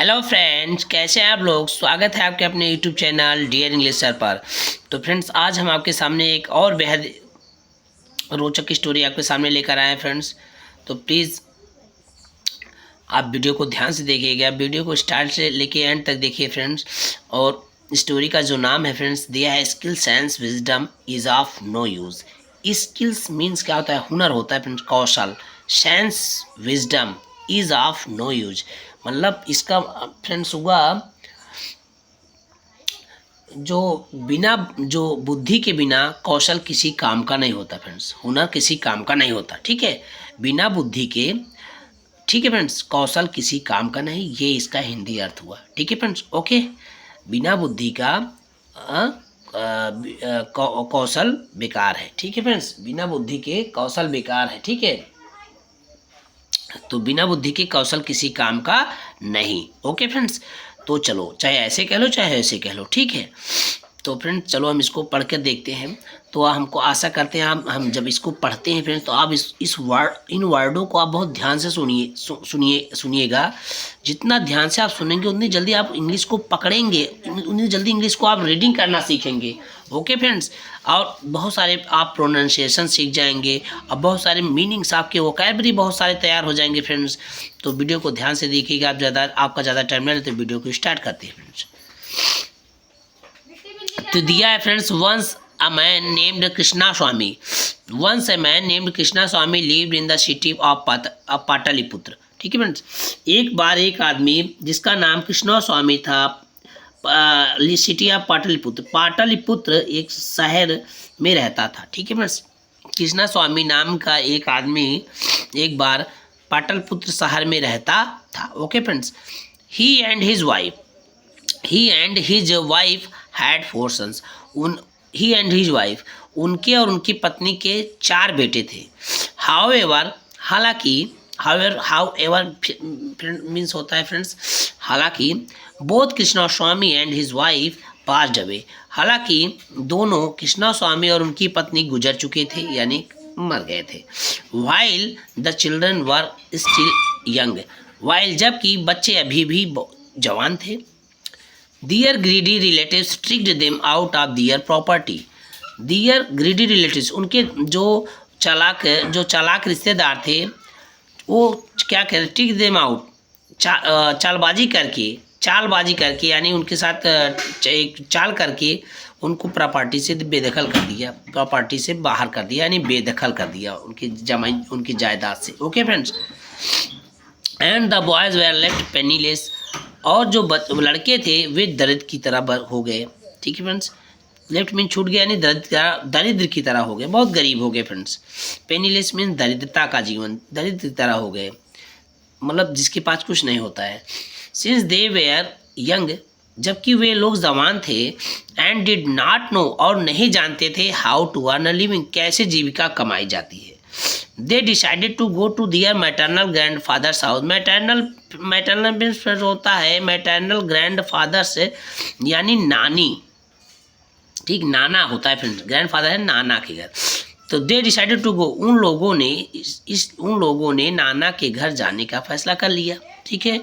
Hello friends, कैसे हैं आप लोग। स्वागत है आपके अपने YouTube channel dear English sir पर। तो फ्रेंड्स, आज हम आपके सामने एक और बेहद रोचक स्टोरी आपके सामने लेकर आए हैं फ्रेंड्स। तो प्लीज़ आप वीडियो को ध्यान से देखिएगा, वीडियो को स्टार्ट से लेके एंड तक देखिए फ्रेंड्स। और स्टोरी का जो नाम है फ्रेंड्स, दिया है skill sense wisdom is of no use. Skills means क्या होता है, हुनर होता है फ्रेंड्स, कौशल। Sense wisdom is of no use, मतलब इसका फ्रेंड्स हुआ जो बुद्धि के बिना कौशल किसी काम का नहीं होता फ्रेंड्स, हुनर किसी काम का नहीं होता। ठीक है, बिना बुद्धि के, ठीक है फ्रेंड्स, कौशल किसी काम का नहीं, ये इसका हिंदी अर्थ हुआ। ठीक है फ्रेंड्स, ओके। बिना बुद्धि का कौशल बेकार है। ठीक है फ्रेंड्स, बिना बुद्धि के कौशल बेकार है। ठीक है, तो बिना बुद्धि के कौशल किसी काम का नहीं। ओके फ्रेंड्स, तो चलो, चाहे ऐसे कह लो चाहे ऐसे कह लो। ठीक है, तो फ्रेंड्स चलो हम इसको पढ़ कर देखते हैं। तो हमको आशा करते हैं हम जब इसको पढ़ते हैं फ्रेंड्स, तो आप इन वर्डों को आप बहुत ध्यान से सुनिएगा। जितना ध्यान से आप सुनेंगे उतनी जल्दी आप इंग्लिश को पकड़ेंगे, उतनी जल्दी इंग्लिश को आप रीडिंग करना सीखेंगे। ओके फ्रेंड्स, और बहुत सारे आप प्रोनाउंसिएशन सीख जाएंगे और बहुत सारे मीनिंग्स, आपके वोकैबुलरी बहुत सारे तैयार हो जाएंगे फ्रेंड्स। तो वीडियो को ध्यान से देखिएगा। आपका ज़्यादा टाइम नहीं तो वीडियो को स्टार्ट करते हैं फ्रेंड्स। तो दिया है friends, once a man named Krishna Swami. Once a man named Krishna Swami lived in the city of Pataliputra. ठीक है फ्रेंड्स, एक बार एक आदमी जिसका नाम कृष्णा स्वामी था, सिटी ऑफ पाटलिपुत्र, पाटलिपुत्र एक शहर में रहता था। ठीक है फ्रेंड्स, कृष्णा स्वामी नाम का एक आदमी एक बार पाटलिपुत्र शहर में रहता था। Okay friends, he and his wife had 4 sons. He and his wife, उनके और उनकी पत्नी के 4 बेटे थे। हाउएवर, हालांकि, हाउएवर मीन्स होता है फ्रेंड्स हालांकि, both Krishna Swami and his wife passed away. हालांकि दोनों कृष्णा स्वामी और उनकी पत्नी गुजर चुके थे, यानी मर गए थे। While the children were still young, while जबकि बच्चे अभी भी जवान थे। Their greedy relatives tricked them out of their property. Their greedy relatives, उनके जो चालाक रिश्तेदार थे, वो क्या करे, ट्रिक देम आउट, चालबाजी करके, यानी उनके साथ एक चाल करके उनको प्रॉपर्टी से बेदखल कर दिया, प्रॉपर्टी से बाहर कर दिया, यानी बेदखल कर दिया उनकी जायदाद से। Okay friends, and the boys where left penniless, और जो लड़के थे वे दरिद्र की तरह हो गए। ठीक है फ्रेंड्स, लेफ्ट मीन छूट गया, यानी दरिद्र की तरह हो गए, बहुत गरीब हो गए फ्रेंड्स। पेनीलेस मीन दरिद्रता का जीवन, दरिद्र की तरह हो गए, मतलब जिसके पास कुछ नहीं होता है। सिंस दे वेयर यंग, जबकि वे लोग जवान थे। एंड डिड नॉट नो, और नहीं जानते थे, how to earn a living, कैसे जीविका कमाई जाती है। They decided to go to their maternal grandfather's house. Maternal means होता है मैटरनल ग्रैंडफादर से, यानी नानी। ठीक, नाना होता है फ्रेंड्स, ग्रैंडफादर है नाना के घर। तो दे डिसाइडेड टू गो, उन लोगों ने नाना के घर जाने का फैसला कर लिया। ठीक है,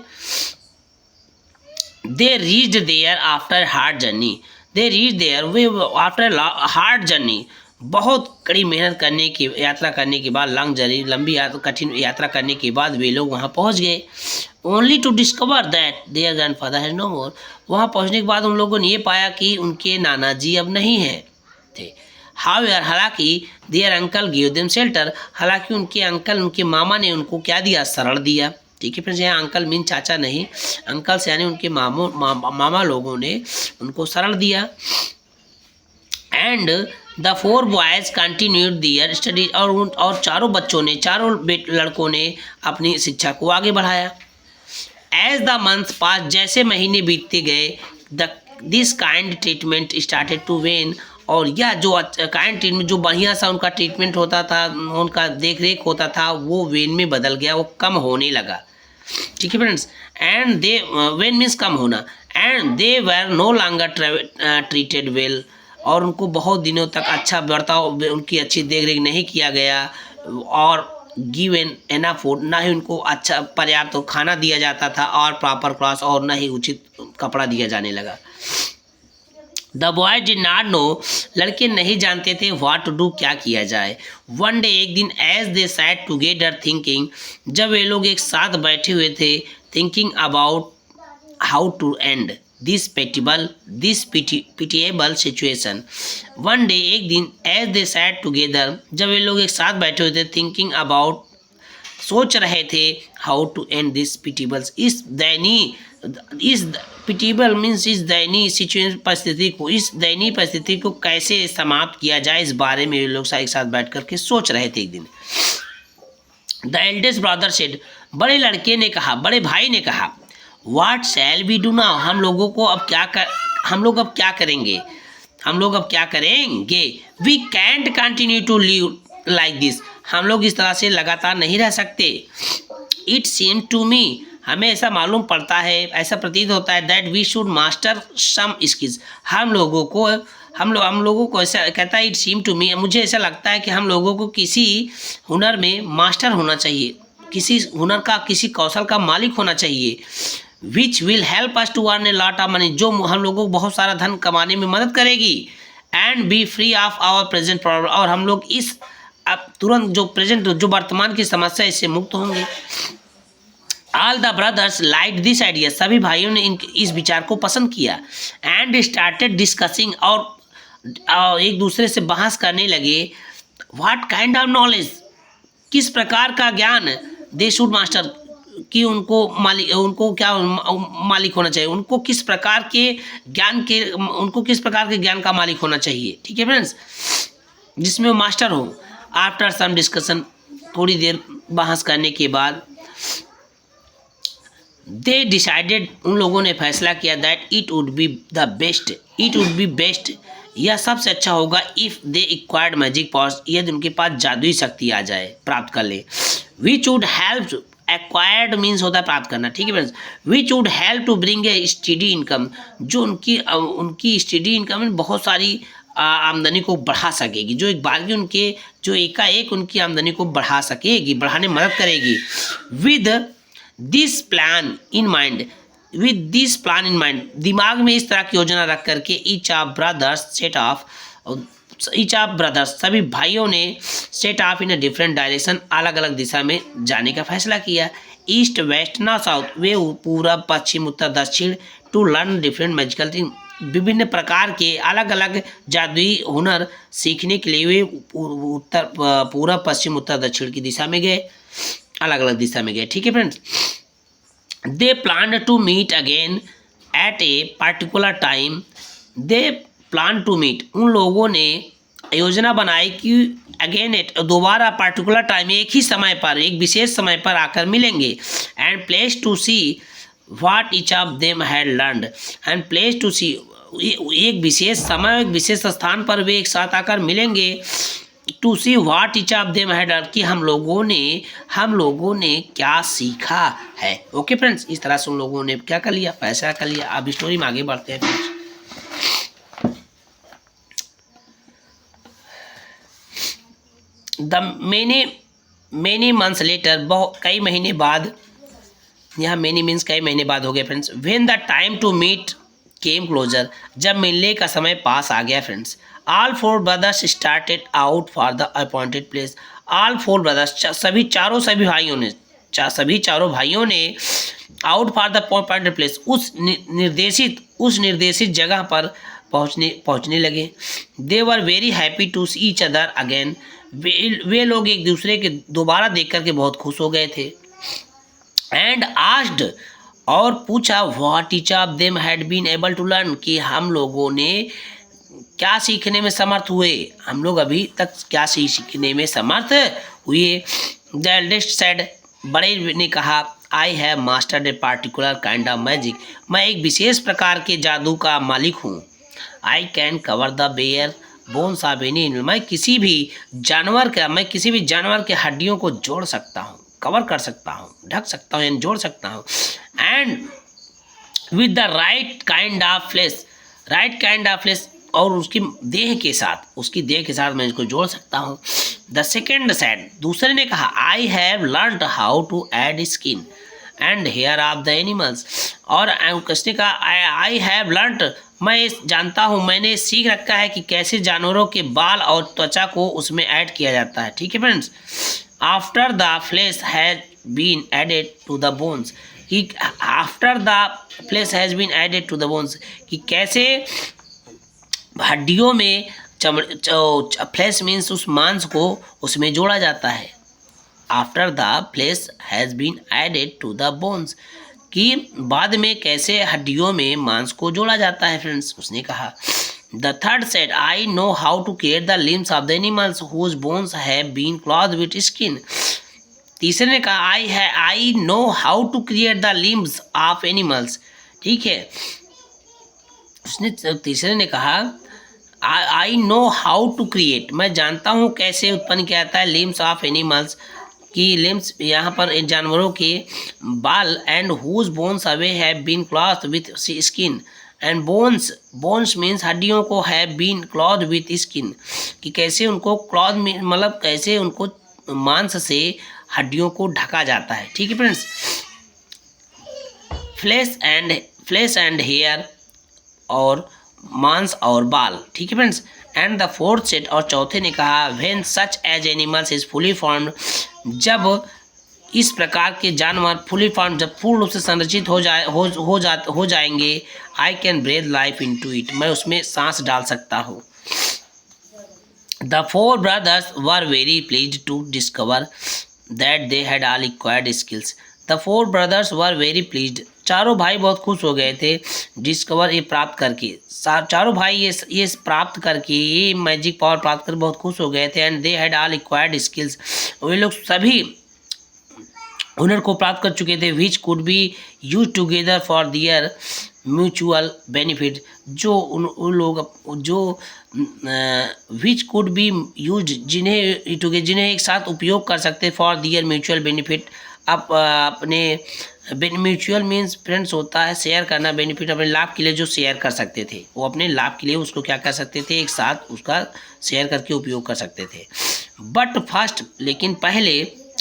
they reached there after hard journey, way after hard journey, बहुत कड़ी मेहनत यात्रा करने के बाद, लंबी कठिन यात्रा करने के बाद वे लोग वहाँ पहुँच गए। Only to discover that their grandfather has no more, वहाँ पहुँचने के बाद उन लोगों ने ये पाया कि उनके नाना जी अब नहीं हैं थे। हाउएवर, हालांकि, their uncle give them shelter, हालांकि उनके मामा ने उनको क्या दिया, शरण दिया। ठीक है फ्रेंड्स, यहाँ अंकल मीन चाचा नहीं, अंकल से यानी उनके मामा लोगों ने उनको शरण दिया। And the 4 boys continued their studies, और चारों लड़कों ने अपनी शिक्षा को आगे बढ़ाया। एज द मंथ पास, जैसे महीने बीतते गए, this kind treatment started to wane, और यह जो काइंड ट्रीटमेंट, जो बढ़िया सा उनका ट्रीटमेंट होता था, उनका देख रेख होता था, वो वेन में बदल गया, वो कम होने लगा। ठीक है friends, and they, when means कम होना, and they were no longer treated well, और उनको बहुत दिनों तक अच्छा बर्ताव, उनकी अच्छी देख रेख नहीं किया गया, और गिवन एनफ फूड, ना ही उनको अच्छा पर्याप्त तो खाना दिया जाता था और प्रॉपर क्लॉथ, और ना ही उचित कपड़ा दिया जाने लगा। The boy did not know, लड़के नहीं जानते थे व्हाट टू डू, क्या किया जाए। वन डे, एक दिन, as they sat together thinking, जब वे लोग एक साथ बैठे हुए थे, thinking about how to end this pitiable situation. One day, एक दिन, एज दे सैट टुगेदर, जब वे लोग एक साथ बैठे हुए थे, थिंकिंग अबाउट, सोच रहे थे, हाउ टू एंड दिस पिटिबल, इस पिटिबल मीन्स इस दयनीय सिचुएशन, परिस्थिति को, इस दयनीय परिस्थिति को कैसे समाप्त किया जाए, इस बारे में वे लोग एक साथ बैठ करके सोच रहे थे। एक दिन द एल्डेस्ट ब्रदर सेड, बड़े लड़के ने कहा, बड़े भाई ने कहा, what shall we do now, हम लोग अब क्या करेंगे, we can't continue to live like this, हम लोग इस तरह से लगातार नहीं रह सकते। इट सीम टू मी, हमें ऐसा मालूम पड़ता है, ऐसा प्रतीत होता है, that we should master some skills, हम लोगों को ऐसा कहता है, इट सीम टू मी, मुझे ऐसा लगता है कि हम लोगों को किसी हुनर में मास्टर होना चाहिए, किसी हुनर का, किसी कौशल का मालिक होना चाहिए। Which will help us to earn a lot of money, जो हम लोगों को बहुत सारा धन कमाने में मदद करेगी। And be free of our present problem, और हम लोग इस अब तुरंत जो वर्तमान की समस्या, इससे मुक्त होंगे। All the brothers like this idea, सभी भाइयों ने इस विचार को पसंद किया। एंड स्टार्टेड डिस्कसिंग, और एक दूसरे से बहस करने लगे। व्हाट काइंड ऑफ नॉलेज, किस प्रकार का ज्ञान, दे शुड मास्टर, कि उनको क्या मालिक होना चाहिए, उनको किस प्रकार के ज्ञान का मालिक होना चाहिए। ठीक है फ्रेंड्स, जिसमें वो मास्टर हो। आफ्टर सम डिस्कशन, थोड़ी देर बहस करने के बाद, दे डिसाइडेड, उन लोगों ने फैसला किया, that it would be best, यह सबसे अच्छा होगा, if they acquired magic powers, यदि उनके पास जादुई शक्ति आ जाए, प्राप्त कर ले। Which would help, acquired means होता है प्राप्त करना, ठीक है friends. Which would help to bring a steady income, जो उनकी स्टडी इनकम में बहुत सारी आमदनी को बढ़ा सकेगी, जो एक बार जो एकाएक उनकी आमदनी को बढ़ाने में मदद करेगी। With this plan in mind, दिमाग में इस तरह की योजना रख करके, ईच ऑफ ब्रदर्स, सभी भाइयों ने set off in a different direction, अलग अलग दिशा में जाने का फैसला किया। ईस्ट वेस्ट ना साउथ, वे पूरब पश्चिम उत्तर दक्षिण, to learn different magical thing, विभिन्न प्रकार के अलग अलग जादुई हुनर सीखने के लिए वे पूरब पश्चिम उत्तर दक्षिण की दिशा में गए, अलग अलग दिशा में गए। ठीक है friends, they plan to meet again at a particular time, they plan to meet, उन लोगों ने योजना बनाई कि अगेन एट, दोबारा पार्टिकुलर टाइम, एक ही समय पर, एक विशेष समय पर आकर मिलेंगे। And place to see what each of them had learned, and place to see, एक विशेष समय, एक विशेष स्थान पर वे एक साथ आकर मिलेंगे। To see what each of them had learned, कि हम लोगों ने क्या सीखा है। ओके फ्रेंड्स, इस तरह से उन लोगों ने क्या कर लिया, फैसला कर लिया। अब स्टोरी में आगे बढ़ते हैं friends. The many months later, कई महीने बाद, यहाँ मेनी मीन्स कई महीने बाद हो गया friends. When the time to meet came closer, जब मिलने का समय पास आ गया friends. All four brothers started out for the appointed place, all four brothers, सभी चारों भाइयों ने out for the appointed place, उस निर्देशित जगह पर पहुँचने लगे। They were very happy to see each other again, वे लोग एक दूसरे के दोबारा देख करके बहुत खुश हो गए थे। एंड आस्क्ड, और पूछा, what each of them had been able to learn, कि हम लोगों ने क्या सीखने में समर्थ हुए, हम लोग अभी तक क्या सीखने में समर्थ हुए। द एल्डेस्ट सेड, बड़े ने कहा, I have mastered a particular kind of magic, मैं एक विशेष प्रकार के जादू का मालिक हूँ। I can cover the bare bones of any animal, मैं किसी भी जानवर के हड्डियों को जोड़ सकता हूँ, कवर कर सकता हूँ, ढक सकता हूँ, यानी जोड़ सकता हूँ। And with the right kind of flesh, और उसकी देह के साथ मैं इसको जोड़ सकता हूँ। द सेकेंड सेड, दूसरे ने कहा, I have learned how to add skin and hair of the animals. और उसने कहा, आई हैव लर्नड, मैं जानता हूँ, मैंने सीख रखा है कि कैसे जानवरों के बाल और त्वचा को उसमें ऐड किया जाता है। ठीक है friends. After the flesh has been added to the bones, कि after the flesh has been added to the bones, कि कैसे हड्डियों में फ्लेश मीन्स उस मांस को उसमें जोड़ा जाता है। After the flesh has been added to the bones, कि बाद में कैसे हड्डियों में मांस को जोड़ा जाता है फ्रेंड्स, उसने कहा। The third said, I know how to create the limbs of the animals whose bones have been cloth with skin. तीसरे ने कहा, I know how to create the limbs of animals. ठीक है, उसने तीसरे ने कहा, I know how to create, मैं जानता हूँ कैसे उत्पन्न किया जाता है लिम्स ऑफ एनिमल्स, की लिम्स यहाँ पर जानवरों के बाल, and whose bones away have been cloth with skin, and bones means हड्डियों को, have been cloth with skin, कि कैसे उनको क्लॉथ मतलब कैसे उनको मांस से हड्डियों को ढका जाता है। ठीक है फ्रेंड्स। फ्लेश एंड हेयर, और मांस और बाल। ठीक है friends. And the fourth said, और चौथे ने कहा, when such as animals is fully formed, जब इस प्रकार के जानवर फुली फॉर्म, जब पूर्ण रूप से संरचित हो जाएंगे, I can breathe life into it, मैं उसमें सांस डाल सकता हूँ। The four brothers were very pleased to discover that they had all acquired skills. The four brothers were very pleased, चारों भाई बहुत खुश हो गए थे डिस्कवर, ये प्राप्त करके, चारों भाई ये प्राप्त करके, ये मैजिक पावर प्राप्त कर बहुत खुश हो गए थे। And they had all acquired skills, वे लोग सभी हुनर को प्राप्त कर चुके थे। Which could be used together for their mutual benefit, जो उन लोग जो विच कुड बी यूज, जिन्हें एक साथ उपयोग कर सकते फॉर दियर म्यूचुअल बेनिफिट, अपने म्यूचुअल मीन्स फ्रेंड्स होता है शेयर करना, बेनिफिट अपने लाभ के लिए जो शेयर कर सकते थे, वो अपने लाभ के लिए उसको क्या कर सकते थे, एक साथ उसका शेयर करके उपयोग कर सकते थे। बट फर्स्ट, लेकिन पहले,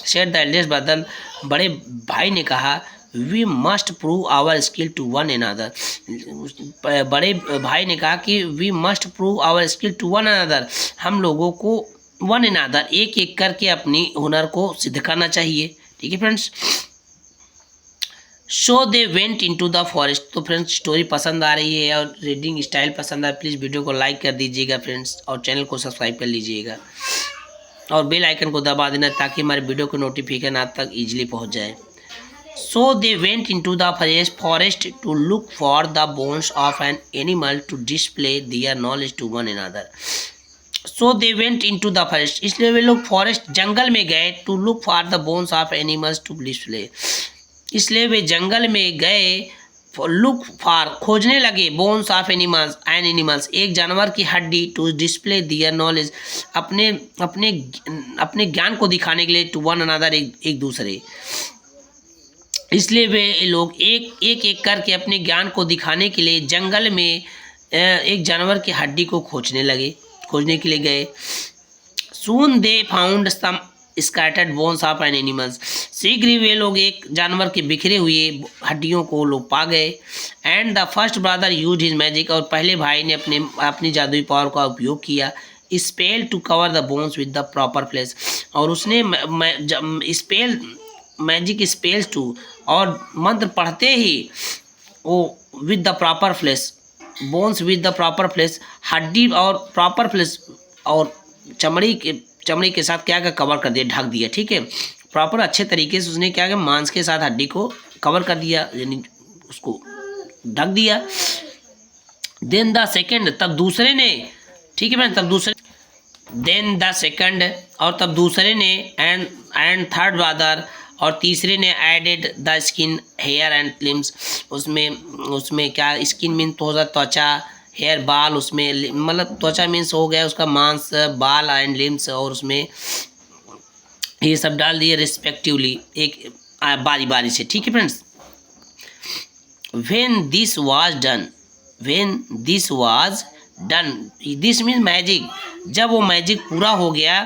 सेड द एल्डेस्ट ब्रदर, बड़े भाई ने कहा, we must prove our skill to one another, बड़े भाई ने कहा कि we must prove our skill to one another, हम लोगों को वन अनदर, एक एक करके अपनी हुनर को सिद्ध करना चाहिए। ठीक है friends. So they went into the forest. तो फ्रेंड्स, स्टोरी पसंद आ रही है और रीडिंग स्टाइल पसंद आ, प्लीज़ वीडियो को लाइक कर दीजिएगा फ्रेंड्स, और चैनल को सब्सक्राइब कर लीजिएगा, और बेल आइकन को दबा देना ताकि हमारे वीडियो को नोटिफिकेशन आप तक ईजिली पहुंच जाए। So they went into the forest to look for the bones of an animal to display their knowledge to one another. So they went into the forest, इसलिए वे लोग फॉरेस्ट जंगल में गए, to look for the bones of animals to display, इसलिए वे जंगल में गए, लुक फॉर खोजने लगे, बोन्स ऑफ एनिमल्स एक जानवर की हड्डी, टू डिस्प्ले दियर नॉलेज अपने अपने अपने ज्ञान को दिखाने के लिए, टू वन अनदर एक दूसरे, इसलिए वे लोग एक करके अपने ज्ञान को दिखाने के लिए जंगल में एक जानवर की हड्डी को खोजने के लिए गए। Soon they found some scattered bones of an animals, शीघ्र ही वे लोग एक जानवर के बिखरे हुए हड्डियों को लोग पा गए। And the first brother use his magic, और पहले भाई ने अपनी जादुई पावर का उपयोग किया, spell to cover the bones with the proper place, और उसने मैजिक स्पेल्स टू, और मंत्र पढ़ते ही वो with the proper place, bones with the proper place, हड्डी और प्रॉपर प्लेस, और चमड़ी के साथ क्या कवर कर दिया, ढक दिया। ठीक है, प्रॉपर अच्छे तरीके से उसने क्या किया, मांस के साथ हड्डी को कवर कर दिया, यानी उसको ढक दिया। देन द सेकंड, तब दूसरे ने, ठीक है, तब दूसरे, देन द सेकंड, और तब दूसरे ने, एंड थर्ड ब्रदर, और तीसरे ने added the skin, hair and limbs, उसमें क्या, स्किन मीन तो होता त्वचा, हेयर बाल, उसमें मतलब त्वचा मीन्स हो गया उसका मांस, बाल एंड लिम्स, और उसमें ये सब डाल दिए रिस्पेक्टिवली, एक बारी बारी से। ठीक है friends. When this was done, this means magic, जब वो मैजिक पूरा हो गया,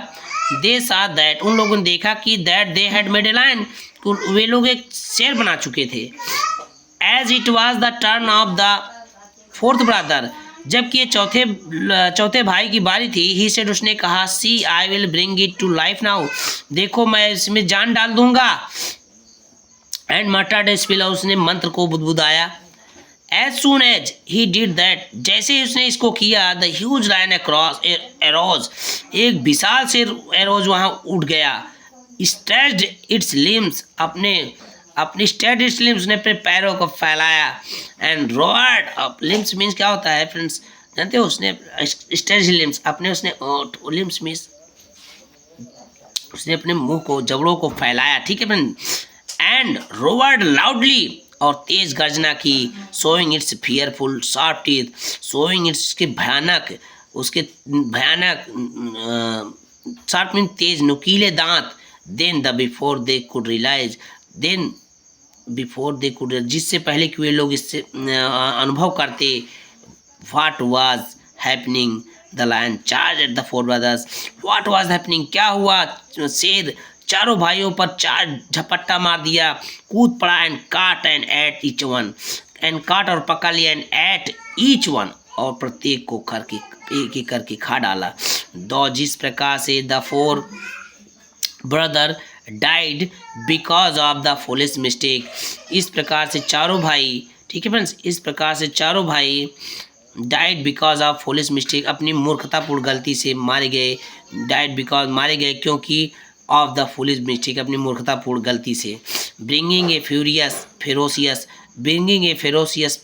दे सा दैट, उन लोगों ने देखा कि that they had made a lion, वे लोग एक शेर बना चुके थे। As it was the turn of the fourth brother, जबकि ये चौथे भाई की बारी थी। ही सेड, उसने कहा, see I will bring it to life now, देखो मैं इसमें जान डाल दूंगा। एंड मटर्ड ए स्पेल, उसने मंत्र को बुदबुदाया। As soon as he did that, जैसे ही उसने इसको किया, the huge lion across arose, एक विशाल से एरोज वहाँ उठ गया। स्ट्रेच्ड इट्स लिम्स, अपनी स्ट्रेच्ड इट्स लिम्स, ने अपने पैरों को फैलाया। एंड रोअर्ड, अब लिम्स मीन्स क्या होता है फ्रेंड्स, जानते हो? उसने स्ट्रेच्ड लिम्स, उसने लिम्स मीन्स उसने अपने मुंह को, जबड़ों को फैलाया, ठीक है फ्रेंड। एंड रोअर्ड लाउडली, और तेज गर्जना की। Showing its fearful sharp teeth, showing its उसके भयानक शार्प मीन तेज नुकीले दांत। Then the before they could realize, जिससे पहले कि वे लोग इससे अनुभव करते, what was happening, the lion charge at the four brothers. What was happening, क्या हुआ? शेर चारों भाइयों पर 4 झपट्टा मार दिया, कूद पड़ा। एंड काट and at each one, and काट और पकड़ लिया। एंड एट ईच वन, और प्रत्येक को एक एक करके खा डाला। दो, जिस प्रकार से the four brother died because of the foolish mistake, इस प्रकार से चारों भाई, ठीक है फ्रेंड्स, इस प्रकार से चारों भाई died because of foolish mistake, अपनी मूर्खतापूर्ण गलती से मारे गए। डाइड बिकॉज, मारे गए क्योंकि, ऑफ द फुलिश मिस्टेक, अपनी मूर्खतापूर्ण गलती से। Bringing a ferocious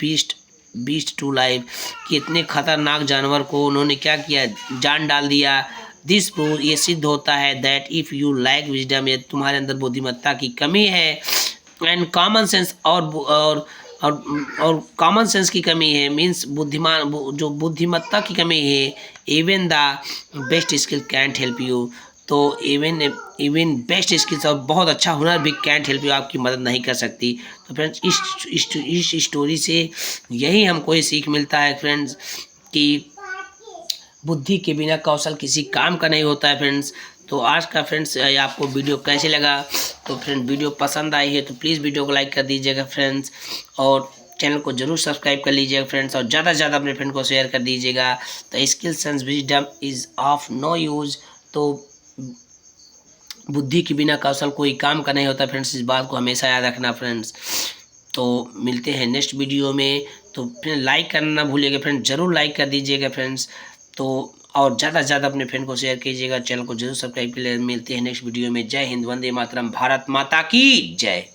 beast to life, कि इतने खतरनाक जानवर को उन्होंने क्या किया? जान डाल दिया। दिस प्रूव, ये सिद्ध होता है, that if you lack wisdom, ये तुम्हारे अंदर बुद्धिमत्ता की कमी है। एंड कॉमन सेंस, और कॉमन सेंस की कमी है, मीन्स जो बुद्धिमत्ता की कमी है। Even the best skill can't help you, तो इवन बेस्ट स्किल्स और बहुत अच्छा हुनर भी कैंट हेल्प यू, आपकी मदद नहीं कर सकती। तो फ्रेंड्स, इस स्टोरी से यही हमको ये सीख मिलता है फ्रेंड्स, कि बुद्धि के बिना कौशल किसी काम का नहीं होता है फ्रेंड्स। तो आज का फ्रेंड्स आपको वीडियो कैसे लगा? तो फ्रेंड, वीडियो पसंद आई है तो प्लीज़ वीडियो को लाइक कर दीजिएगा फ्रेंड्स, और चैनल को जरूर सब्सक्राइब कर लीजिएगा फ्रेंड्स, और ज़्यादा से ज़्यादा अपने फ्रेंड को शेयर कर दीजिएगा। तो skills and wisdom is of no use, तो बुद्धि के बिना कौशल कोई काम का नहीं होता फ्रेंड्स, इस बात को हमेशा याद रखना फ्रेंड्स। तो मिलते हैं नेक्स्ट वीडियो में। तो फिर लाइक करना ना भूलिएगा फ्रेंड, ज़रूर लाइक कर दीजिएगा फ्रेंड्स। तो और ज़्यादा से ज़्यादा अपने फ्रेंड को शेयर कीजिएगा, चैनल को जरूर सब्सक्राइब कर लिए। मिलते हैं नेक्स्ट वीडियो में। जय हिंद, वंदे मातरम, भारत माता की जय।